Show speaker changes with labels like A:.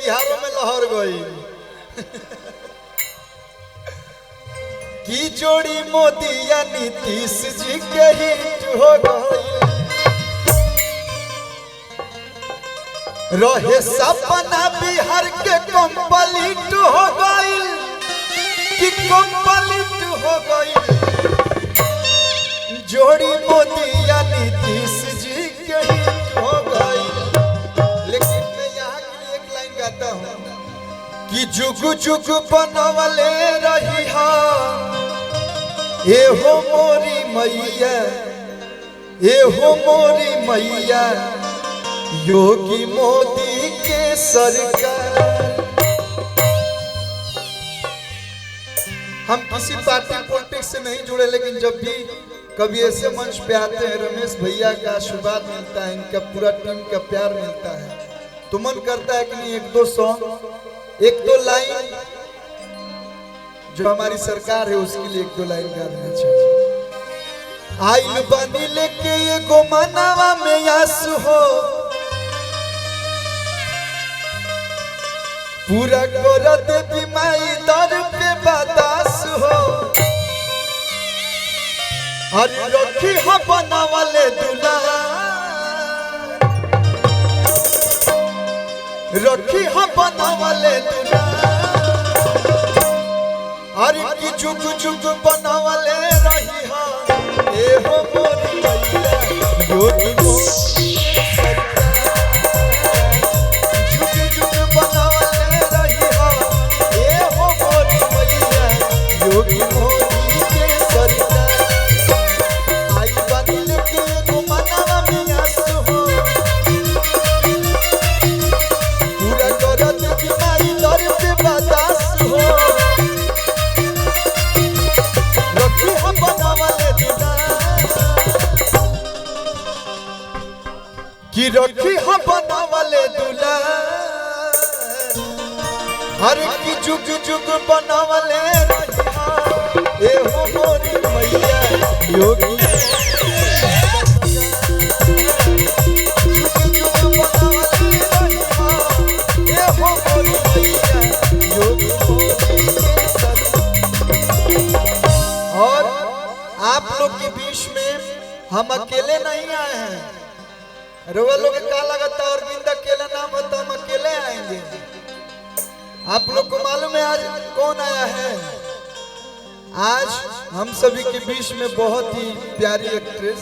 A: बिहारों में लहर गई की जोड़ी मोदी या नीतीश जी के हिट हो गई। रहे सपना बिहार के कंप्लीट हो गई कि कंप्लीट हो गई। जोड़ी मोदी या नीतीश जी के हिट हो गई। लेकिन मैं यहाँ के लिए एक लाइन गाता हूँ कि जुग जुग बनवले रही ए हो मोरी मैया, ए हो मोरी मैया, योगी मोदी के सरकार। हम किसी पार्टी पॉलिटिक्स से नहीं जुड़े, लेकिन जब भी कभी ऐसे मंच पे आते हैं, रमेश भैया का आशीर्वाद मिलता है, इनका पूरा टीम का प्यार मिलता है, तो मन करता है कि नहीं एक दो सॉन्ग, एक दो लाइन जो हमारी सरकार है उसके लिए एक दो लाइन गा देना चाहिए। आइल बनी लेके ये गोमनावा में आस हो, पूरा करत बीमारी दर पे बदास हो। अरे रखी हो बनावले दूल्हा, रखी हो बनावले दूल्हा। अरे की जुग जुग बनावले रही हो ए हो मोरी मैया, योगी मोदी जुग जुग बनावले रही हो ए हो मोरी मैया, योगी मोदी के सरकार। आई बदल के घुमाना में आस हो, पूरा करत बीमारी दर पे बर्दाश्त हो। कि रखी हम बनावले दूल्हा, हर की जुग जुग बनावले ए हो मोरी मैया, योगी जुग जुग बनावले ए हो मोरी मैया, योगी मोदी के सरकार। और आप लोग के बीच में हम अकेले नहीं आए हैं। रोवा लोग का लगता और बिंद अकेला नाम होता, हम अकेले आएंगे। आप लोग को मालूम है आज कौन आया है? आज हम सभी के बीच में बहुत ही प्यारी एक्ट्रेस